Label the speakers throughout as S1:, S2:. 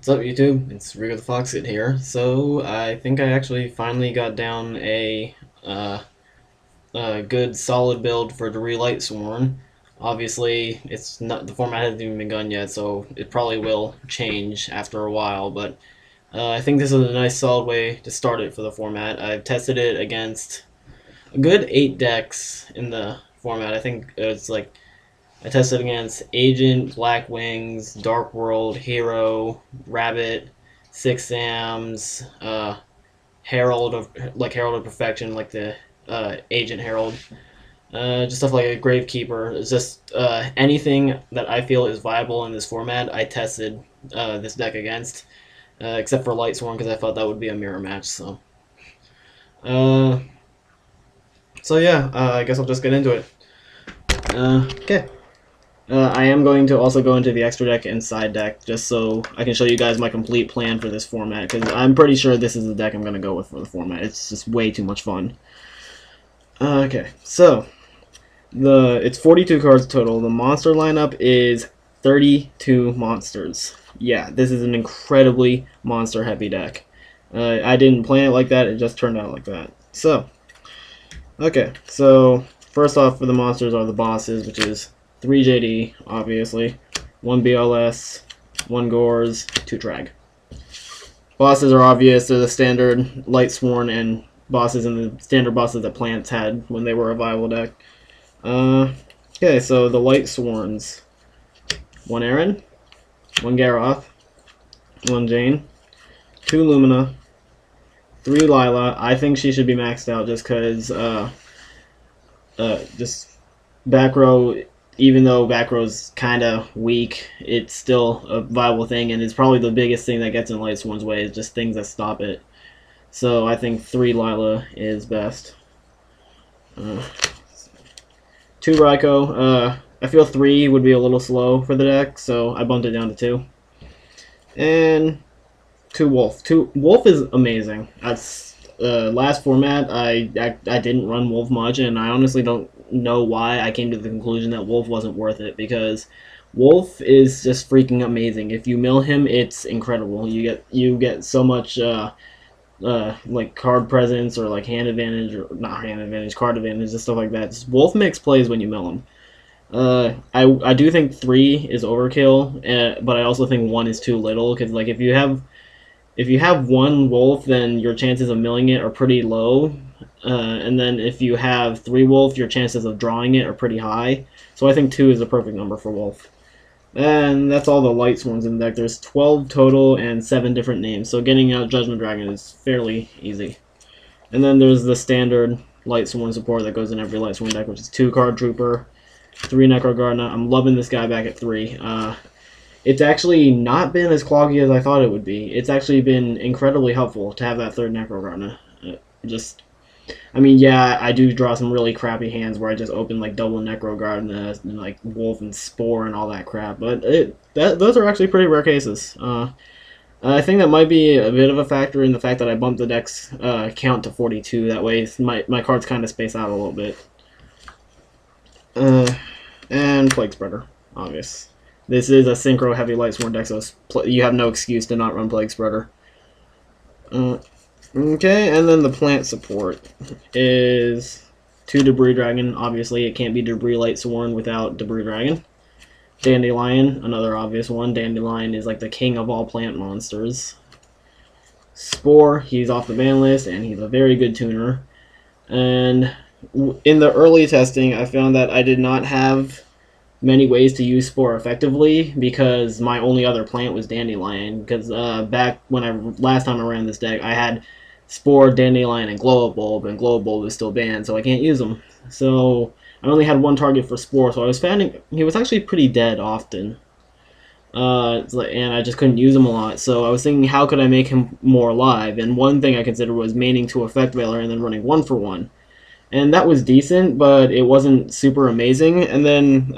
S1: What's up, YouTube? It's Rico the Foxit here. So I think I actually finally got down a good solid build for the Lightsworn. Obviously, it's not the format hasn't even begun yet, so it probably will change after a while. But I think this is a nice solid way to start it for the format. I've tested it against a good 8 decks in the format. I think it's like I tested against Agent, Black Wings, Dark World, Hero, Rabbit, Six Sams, Herald of Perfection, like the Agent Herald, just stuff like a Gravekeeper. It's just anything that I feel is viable in this format. I tested this deck against, except for Lightsworn because I thought that would be a mirror match. Uh, so yeah, I guess I'll just get into it. Okay. I am going to also go into the extra deck and side deck just so I can show you guys my complete plan for this format, because I'm pretty sure this is the deck I'm going to go with for the format. It's just way too much fun. Okay, so it's 42 cards total. The monster lineup is 32 monsters. Yeah, this is an incredibly monster heavy deck. I didn't plan it like that, it just turned out like that. So, okay, so first off for the monsters are the bosses, which is 3 JD, obviously, 1 BLS, 1 Gores, 2 Trag. Bosses are obvious, they're the standard Lightsworn and bosses and the standard bosses that Plants had when they were a viable deck. Okay, so the Lightsworns. 1 Aaron, 1 Garoth, 1 Jane, 2 Lumina, 3 Lila. I think she should be maxed out just because, just back row. Even though back row's kind of weak, it's still a viable thing, and it's probably the biggest thing that gets in Lightsworn's way is just things that stop it. So I think 3 Lila is best. 2 Raikou. I feel 3 would be a little slow for the deck, so I bumped it down to 2. And 2 Wolf. Wolf is amazing. That's last format. I didn't run Wolf much, and I honestly don't know why I came to the conclusion that Wolf wasn't worth it, because Wolf is just freaking amazing. If you mill him, it's incredible. You get so much like card presence or like hand advantage, or not hand advantage, card advantage and stuff like that. Just Wolf makes plays when you mill him. I do think 3 is overkill, but I also think 1 is too little, because like if you have 1 Wolf, then your chances of milling it are pretty low. And then if you have 3 Wolf, your chances of drawing it are pretty high. So I think 2 is the perfect number for Wolf. And that's all the Lightsworns in the deck. There's 12 total and 7 different names. So getting out Judgment Dragon is fairly easy. And then there's the standard Lightsworn support that goes in every Lightsworn deck, which is 2 Card Trooper, 3 Necro Gardener. I'm loving this guy back at 3. It's actually not been as cloggy as I thought it would be. It's actually been incredibly helpful to have that 3rd Necro Gardener. I mean, yeah, I do draw some really crappy hands where I just open like double Necro Gardener and like Wolf and Spore and all that crap, but those are actually pretty rare cases. I think that might be a bit of a factor in the fact that I bumped the deck's count to 42. That way, my cards kind of space out a little bit. And Plague Spreader, obvious. This is a synchro heavy Lightsworn deck, so you have no excuse to not run Plague Spreader. Okay, and then the plant support is 2 Debris Dragon. Obviously, it can't be Debris Lightsworn without Debris Dragon. Dandelion, another obvious one. Dandelion is like the king of all plant monsters. Spore, he's off the ban list, and he's a very good tuner. And in the early testing, I found that I did not have many ways to use Spore effectively, because my only other plant was Dandelion. Because back when last time I ran this deck, I had Spore, Dandelion, and Glow-Up Bulb, and Glow-Up Bulb is still banned, so I can't use them. So I only had 1 target for Spore, so I was finding he was actually pretty dead often. And I just couldn't use him a lot, so I was thinking, how could I make him more alive? And one thing I considered was maining to Effect Veiler and then running 1 for 1. And that was decent, but it wasn't super amazing. And then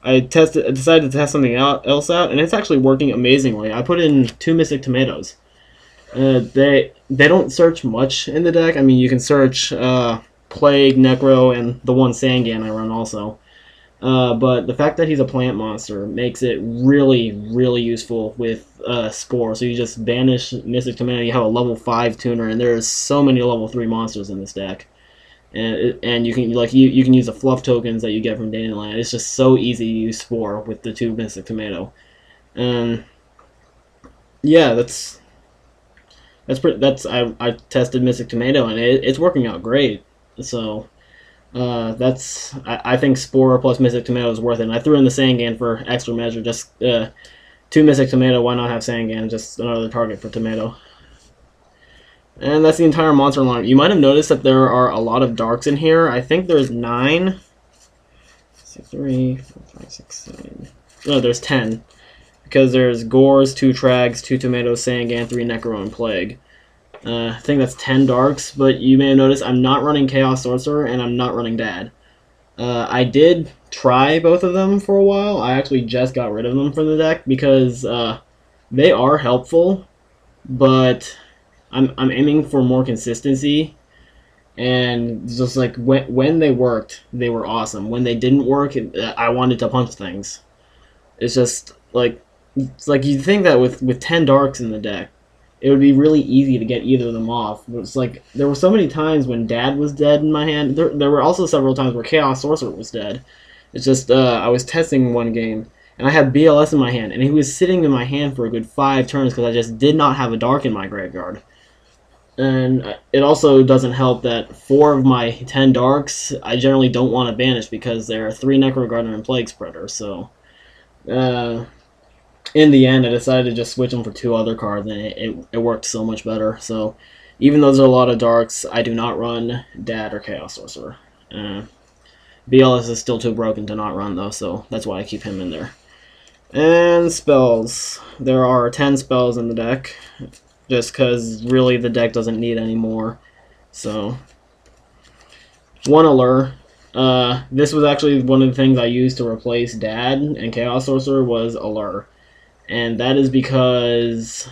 S1: I decided to test something else out, and it's actually working amazingly. I put in 2 Mystic Tomatoes. They don't search much in the deck. I mean, you can search Plague, Necro, and the 1 Sangan I run also. But the fact that he's a plant monster makes it really, really useful with Spore. So you just banish Mystic Tomato, you have a level 5 tuner, and there's so many level 3 monsters in this deck. And you can you can use the fluff tokens that you get from Dandelion. It's just so easy to use Spore with the 2 Mystic Tomato. And yeah, I tested Mystic Tomato and it's working out great. So I think Spore plus Mystic Tomato is worth it. And I threw in the Sangan for extra measure. Just 2 Mystic Tomato. Why not have Sangan? Just another target for Tomato. And that's the entire monster line. You might have noticed that there are a lot of darks in here. I think there's 9. 3, 4, 5, 6, 7. No, there's 10. Because there's Gores, 2 Trags, 2 Tomatoes, Sangan, 3 Necro, and Plague. I think that's 10 darks, but you may have noticed I'm not running Chaos Sorcerer and I'm not running Dad. I did try both of them for a while. I actually just got rid of them from the deck because they are helpful, but I'm aiming for more consistency. And just like when they worked, they were awesome. When they didn't work, I wanted to punch things. It's just like you'd think that with 10 darks in the deck, it would be really easy to get either of them off. But it's like there were so many times when Dad was dead in my hand. There were also several times where Chaos Sorcerer was dead. It's just I was testing one game and I had BLS in my hand, and he was sitting in my hand for a good 5 turns because I just did not have a dark in my graveyard. And it also doesn't help that 4 of my 10 darks I generally don't want to banish because there are 3 Necro Gardener and Plague Spreader. So in the end, I decided to just switch them for 2 other cards, and it worked so much better. So even though there's a lot of darks, I do not run Dad or Chaos Sorcerer. BLS is still too broken to not run, though, so that's why I keep him in there. And spells. There are 10 spells in the deck, just because really the deck doesn't need any more. So, 1 Allure. This was actually one of the things I used to replace Dad and Chaos Sorcerer was Allure. And that is because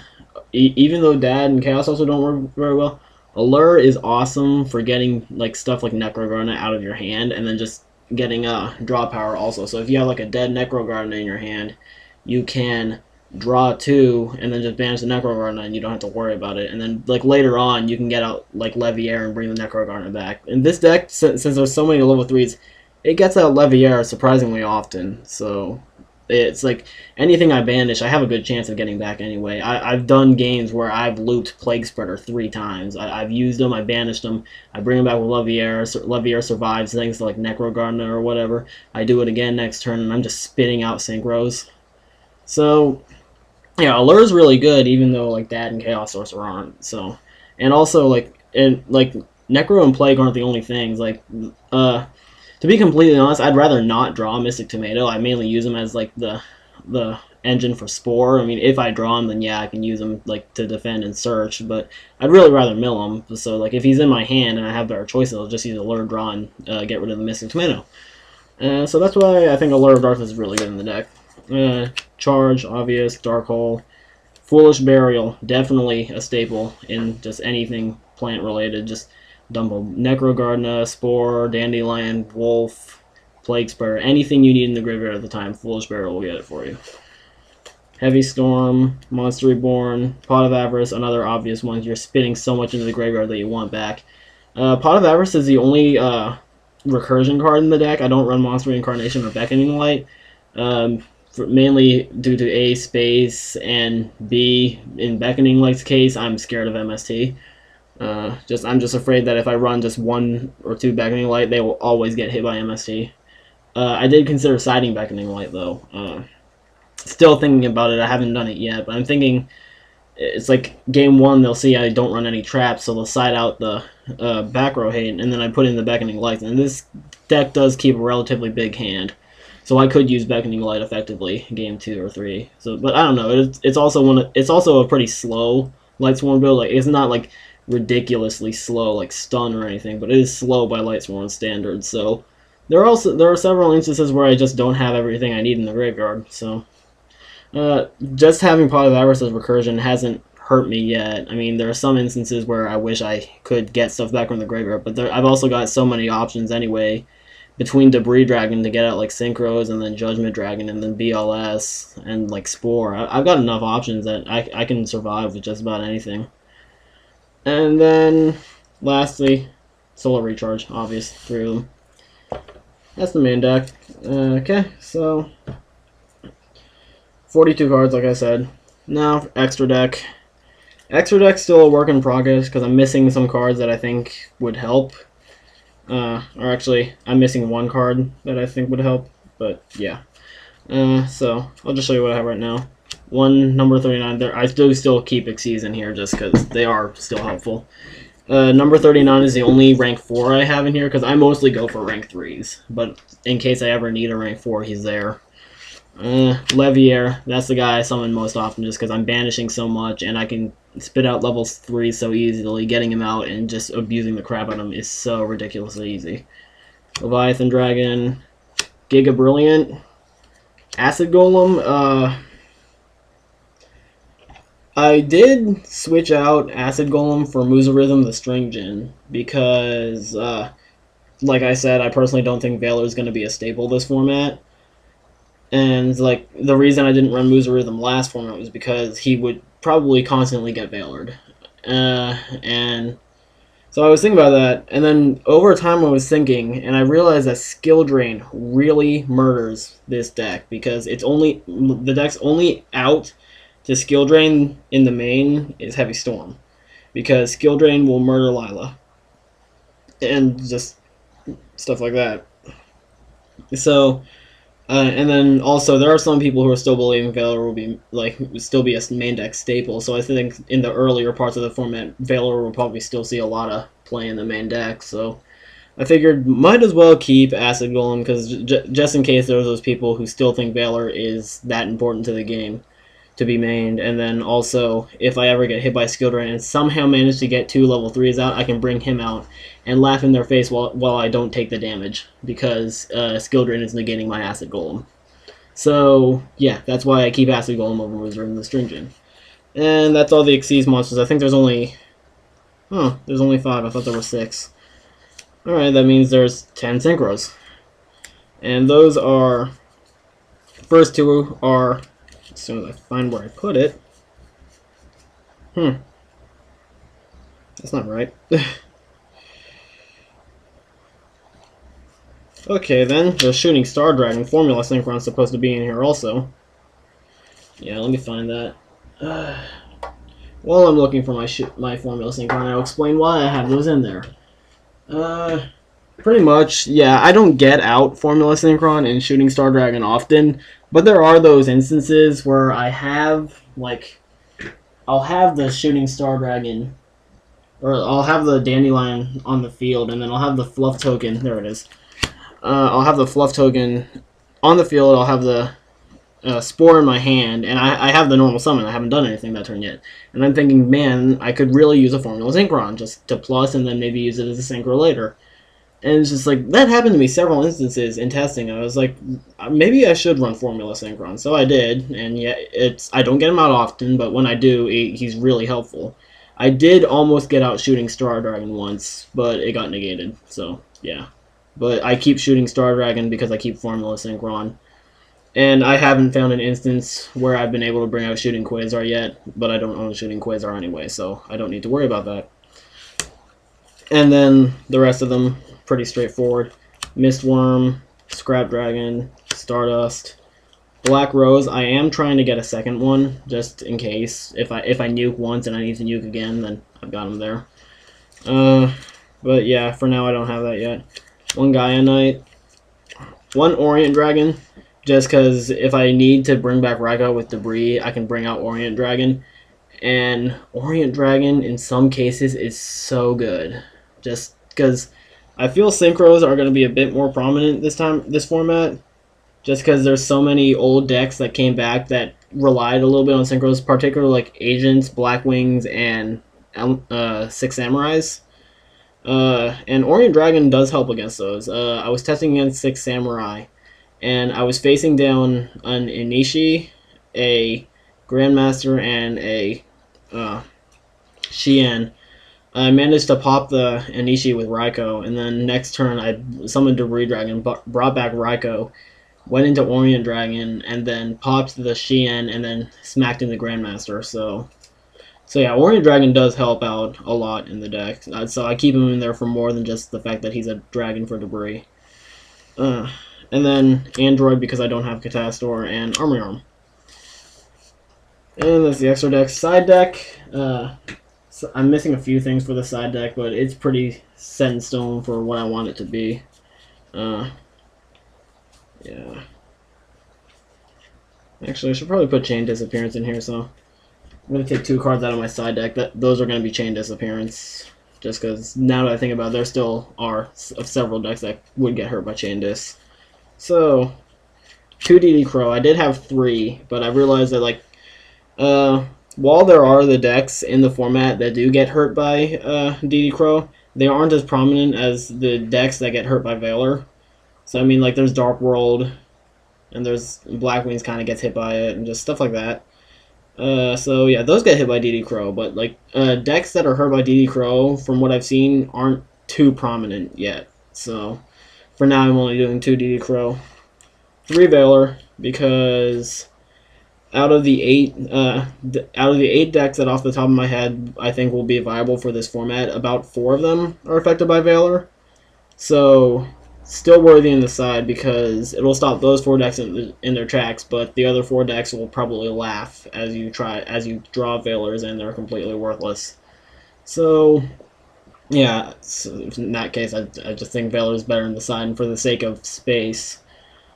S1: even though Dad and Chaos Sorcerer don't work very well, Allure is awesome for getting like stuff like Necro Gardener out of your hand and then just getting draw power also. So if you have like a dead Necro Gardener in your hand, you can draw 2 and then just banish the Necro Gardener and you don't have to worry about it. And then like later on you can get out like Leviair and bring the Necro Gardener back. In this deck, since there's so many level 3s, it gets out Leviair surprisingly often. So it's like anything I banish, I have a good chance of getting back anyway. I've done games where I've looped Plague Spreader 3 times. I've used them, I banished them, I bring them back with Leviair. Leviair survives things like Necro Gardener or whatever. I do it again next turn, and I'm just spitting out Synchros. So yeah, Allure is really good, even though like Dad and Chaos Sorcerer aren't. So, and also like Necro and Plague aren't the only things. Like to be completely honest, I'd rather not draw Mystic Tomato. I mainly use them as like the engine for Spore. I mean, if I draw him, then yeah, I can use him like to defend and search. But I'd really rather mill him. So like if he's in my hand and I have better choices, I'll just use Allure, draw, and get rid of the Mystic Tomato. So that's why I think Allure of Darkness is really good in the deck. Charge, obvious, Dark Hole, Foolish Burial, definitely a staple in just anything plant related. Just dump a Necro Gardener, Spore, Dandelion, Wolf, Plague Spreader, anything you need in the graveyard at the time, Foolish Burial will get it for you. Heavy Storm, Monster Reborn, Pot of Avarice, another obvious one. You're spitting so much into the graveyard that you want back. Pot of Avarice is the only recursion card in the deck. I don't run Monster Reincarnation or Beckoning Light. Mainly due to A, space, and B, in Beckoning Light's case, I'm scared of MST. I'm just afraid that if I run just 1 or 2 Beckoning Light, they will always get hit by MST. I did consider siding Beckoning Light, though. Still thinking about it. I haven't done it yet, but I'm thinking it's like game 1, they'll see I don't run any traps, so they'll side out the back row hate, and then I put in the Beckoning Lights. And this deck does keep a relatively big hand. So I could use Beckoning Light effectively game 2 or 3. So, but I don't know. It's also a pretty slow Lightsworn build. Like it's not like ridiculously slow like Stun or anything, but it is slow by Lightsworn standards. So there are several instances where I just don't have everything I need in the graveyard. So just having Pot of Avarice as recursion hasn't hurt me yet. I mean, there are some instances where I wish I could get stuff back from the graveyard, but I've also got so many options anyway. between Debris Dragon to get out like Synchros, and then Judgment Dragon, and then BLS, and like Spore. I've got enough options that I can survive with just about anything. And then, lastly, Solar Recharge, obvious, 3 of them. That's the main deck. Okay, so 42 cards, like I said. Now, extra deck. Extra deck's still a work in progress because I'm missing some cards that I think would help. Or actually, I'm missing one card that I think would help, but yeah. So, I'll just show you what I have right now. One number 39 there. I do still keep Xyz in here just because they are still helpful. Number 39 is the only rank 4 I have in here because I mostly go for rank 3s. But in case I ever need a rank 4, he's there. Levier, that's the guy I summon most often just because I'm banishing so much and I can spit out level 3 so easily. Getting him out and just abusing the crap out of him is so ridiculously easy. Leviathan Dragon, Giga Brilliant, Acid Golem, I did switch out Acid Golem for Muzaridhim the String Djinn because, like I said, I personally don't think Valor is going to be a staple this format. And, like, the reason I didn't run Muzaridhim last format was because he would probably constantly get Valored. And so I was thinking about that, and then over time I was thinking, and I realized that Skill Drain really murders this deck because the deck's only out to Skill Drain in the main is Heavy Storm, because Skill Drain will murder Lila, and just stuff like that. So, and then also there are some people who are still believing Valor will still be a main deck staple. So I think in the earlier parts of the format, Valor will probably still see a lot of play in the main deck. So I figured might as well keep Acid Golem because just in case there are those people who still think Valor is that important to the game to be mained, and then also if I ever get hit by Skill Drain and somehow manage to get 2 level 3s out, I can bring him out and laugh in their face while I don't take the damage because Skill Drain is negating my Acid Golem. So yeah, that's why I keep Acid Golem over Muzaridhim the String Djinn. And that's all the Xyz monsters. I think there's only 5. I thought there were 6. Alright, that means there's 10 Synchros. And those are, first 2 are, as soon as I find where I put it. That's not right. Okay, then, the Shooting Star Dragon Formula Synchron is supposed to be in here also. Yeah, let me find that. While I'm looking for my Formula Synchron, I'll explain why I have those in there. Pretty much, yeah, I don't get out Formula Synchron and Shooting Star Dragon often, but there are those instances where I have, like, I'll have the Shooting Star Dragon, or I'll have the Dandelion on the field, and then I'll have the Fluff Token, there it is. I'll have the Fluff Token on the field, I'll have the Spore in my hand, and I have the normal summon. I haven't done anything that turn yet. And I'm thinking, man, I could really use a Formula Synchron just to plus and then maybe use it as a Synchro later. And it's just like, that happened to me several instances in testing. I was like, maybe I should run Formula Synchron. So I did, and yeah, I don't get him out often, but when I do, he's really helpful. I did almost get out Shooting Star Dragon once, but it got negated, so yeah. But I keep Shooting Star Dragon because I keep Formula Synchron. And I haven't found an instance where I've been able to bring out Shooting Quasar yet, but I don't own Shooting Quasar anyway, so I don't need to worry about that. And then the rest of them, pretty straightforward. Mistworm, Scrap Dragon, Stardust, Black Rose. I am trying to get a second one, just in case. If I nuke once and I need to nuke again, then I've got them there. But yeah, for now I don't have that yet. One Gaia Knight, one Orient Dragon, just because if I need to bring back Raikou with Debris, I can bring out Orient Dragon. And Orient Dragon, in some cases, is so good. Just because I feel Synchros are going to be a bit more prominent this format. Just because there's so many old decks that came back that relied a little bit on Synchros, particularly like Agents, Black Wings, and 6 Samurais. And Orient Dragon does help against those. I was testing against 6 Samurai, and I was facing down an Inishi, a Grandmaster, and a Xian. I managed to pop the Anishi with Raikou, and then next turn I summoned a Redragon, brought back Raikou, went into Orient Dragon, and then popped the Shien, and then smacked in the Grandmaster. So yeah, Orient Dragon does help out a lot in the deck. So I keep him in there for more than just the fact that he's a dragon for debris. And then Android because I don't have Catastor, and Armory Arm. And that's the extra deck. Side deck, so I'm missing a few things for the side deck, but it's pretty set in stone for what I want it to be. Yeah. Actually, I should probably put Chain Disappearance in here, so I'm going to take 2 cards out of my side deck. Those are going to be Chain Disappearance, just because now that I think about it, there still are several decks that would get hurt by Chain Dis. So, 2 DD Crow. I did have 3, but I realized that, like, while there are the decks in the format that do get hurt by DD Crow, they aren't as prominent as the decks that get hurt by Valor. So, I mean, like, there's Dark World, and there's Black Wings kind of gets hit by it, and just stuff like that. So, yeah, those get hit by DD Crow, but, like, decks that are hurt by DD Crow, from what I've seen, aren't too prominent yet. So, for now, I'm only doing 2 DD Crow. 3 Valor, because out of the 8 decks that off the top of my head I think will be viable for this format, about 4 of them are affected by Valor. So still worthy in the side because it will stop those 4 decks in their tracks, but the other 4 decks will probably laugh as you draw Valors and they're completely worthless. So yeah, so in that case I just think Valor is better in the side, and for the sake of space,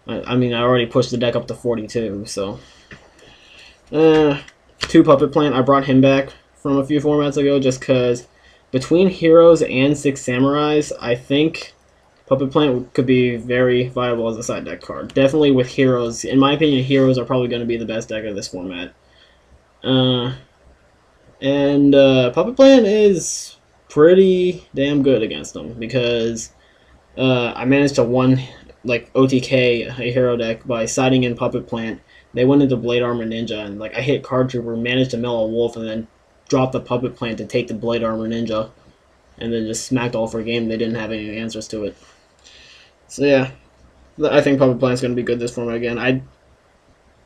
S1: I mean I already pushed the deck up to 42, so 2 Puppet Plant. I brought him back from a few formats ago just because between Heroes and 6 Samurais, I think Puppet Plant could be very viable as a side deck card. Definitely with Heroes. In my opinion, Heroes are probably going to be the best deck of this format. Puppet Plant is pretty damn good against them because I managed to OTK a hero deck by siding in Puppet Plant. They went into Blade Armor Ninja, and like I hit Card Trooper, managed to mill a Wolf, and then dropped the Puppet Plant to take the Blade Armor Ninja, and then just smacked all for a game. They didn't have any answers to it. So yeah, I think Puppet Plant's going to be good this format again. I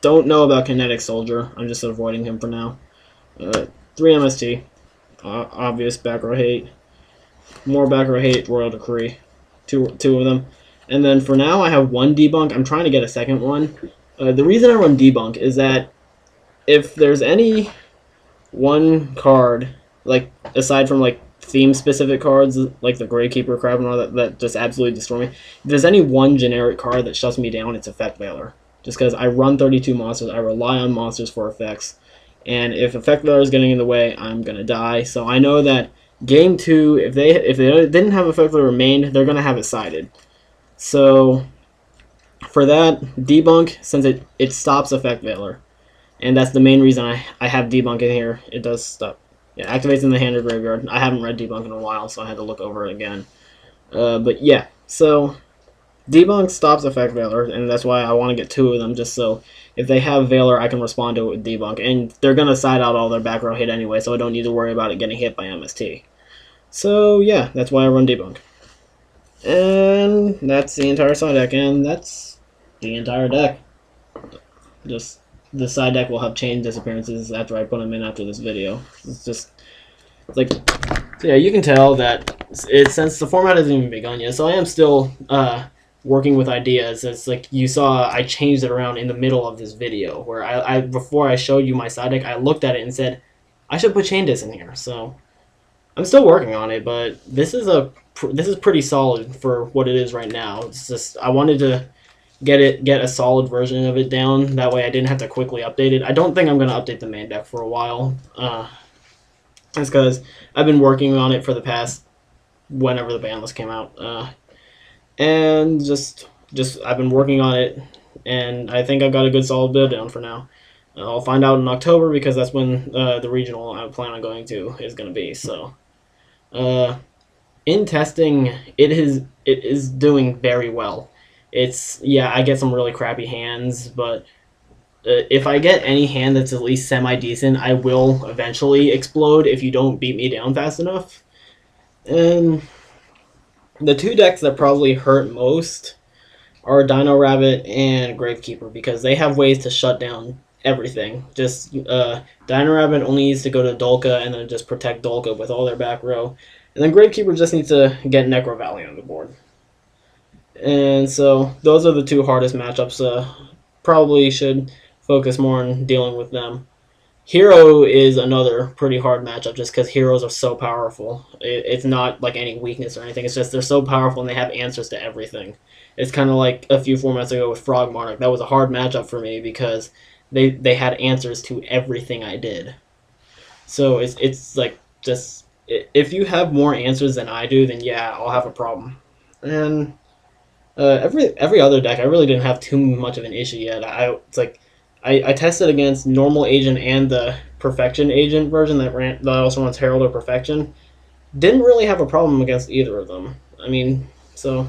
S1: don't know about Kinetic Soldier. I'm just avoiding him for now. 3 MST. Obvious back row hate. More back row hate, Royal Decree. Two of them. And then for now, I have 1 debunk. I'm trying to get a second one. The reason I run debunk is that if there's any one card, like aside from like theme-specific cards like the Gravekeeper crap and all that just absolutely destroy me, if there's any one generic card that shuts me down, it's Effect Valor. Just because I run 32 monsters, I rely on monsters for effects, and if Effect Valor is getting in the way, I'm gonna die. So I know that game 2, if they didn't have Effect Valor remained, they're gonna have it sided. So for that, debunk, since it stops Effect Valor, and that's the main reason I have debunk in here. It does stop. Yeah, activates in the hand or graveyard. I haven't read debunk in a while, so I had to look over it again. But yeah, so debunk stops Effect Valor, and that's why I want to get 2 of them, just so if they have Valor, I can respond to it with debunk. And they're going to side out all their back row hit anyway, so I don't need to worry about it getting hit by MST. So yeah, that's why I run debunk. And that's the entire side deck, and that's the entire deck. Just the side deck will have Chain Disappearances after I put them in after this video. It's just like, so yeah, you can tell that since the format hasn't even begun yet, so I am still working with ideas. It's like you saw I changed it around in the middle of this video where I before I showed you my side deck, I looked at it and said I should put Chain Dis in here. So I'm still working on it, but this is pretty solid for what it is right now. It's just I wanted to get a solid version of it down. That way I didn't have to quickly update it. I don't think I'm going to update the main deck for a while. That's because I've been working on it for the past whenever the ban list came out. And just I've been working on it, and I think I've got a good solid build down for now. I'll find out in October because that's when the regional I plan on going to is going to be. So in testing, it is doing very well. Yeah, I get some really crappy hands, but if I get any hand that's at least semi-decent, I will eventually explode if you don't beat me down fast enough. And the two decks that probably hurt most are Dino Rabbit and Gravekeeper because they have ways to shut down everything. Just Dino Rabbit only needs to go to Dolka and then just protect Dolka with all their back row. And then Gravekeeper just needs to get Necro Valley on the board. And so those are the two hardest matchups. Probably should focus more on dealing with them. Hero is another pretty hard matchup just because heroes are so powerful. It's not like any weakness or anything. It's just they're so powerful and they have answers to everything. It's kind of like a few formats ago with Frog Monarch. That was a hard matchup for me because they had answers to everything I did. So it's like just if you have more answers than I do, then yeah, I'll have a problem. And every other deck, I really didn't have too much of an issue yet. It's like I tested against normal agent and the perfection agent version that also runs Herald of Perfection. Didn't really have a problem against either of them. I mean, so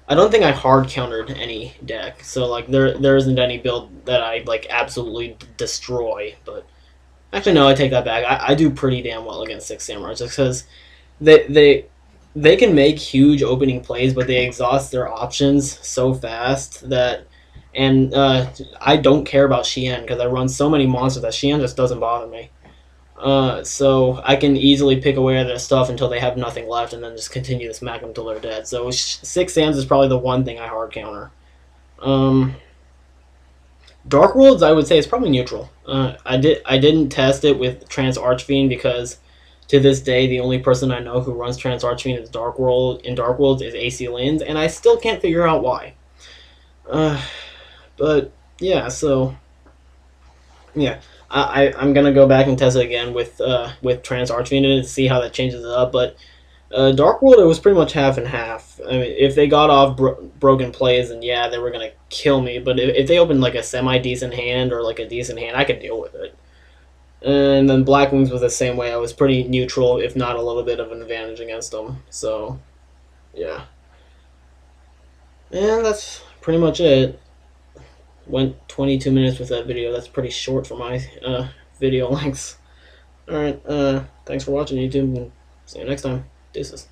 S1: I don't think I hard countered any deck. So like there isn't any build that I like absolutely destroy. But actually no, I take that back. I do pretty damn well against Six Samurais just because they can make huge opening plays, but they exhaust their options so fast that. And I don't care about Xian because I run so many monsters that Xian just doesn't bother me. So I can easily pick away at their stuff until they have nothing left and then just continue to smack them until they're dead. So 6 Sams is probably the one thing I hard counter. Dark Worlds, I would say, is probably neutral. I didn't test it with Trans Archfiend because to this day the only person I know who runs Trans Archfiend in Dark Worlds is AC Lins, and I still can't figure out why. But yeah, so yeah, I'm gonna go back and test it again with Trans Archfiend to see how that changes it up. But Dark World, it was pretty much half and half. I mean, if they got off broken plays, then yeah, they were gonna kill me. But if they opened like a semi decent hand or like a decent hand, I could deal with it. And then Black Wings was the same way. I was pretty neutral, if not a little bit of an advantage against them. So yeah, and that's pretty much it. Went 22 minutes with that video. That's pretty short for my video lengths. Alright, thanks for watching, YouTube, and see you next time. Deuces.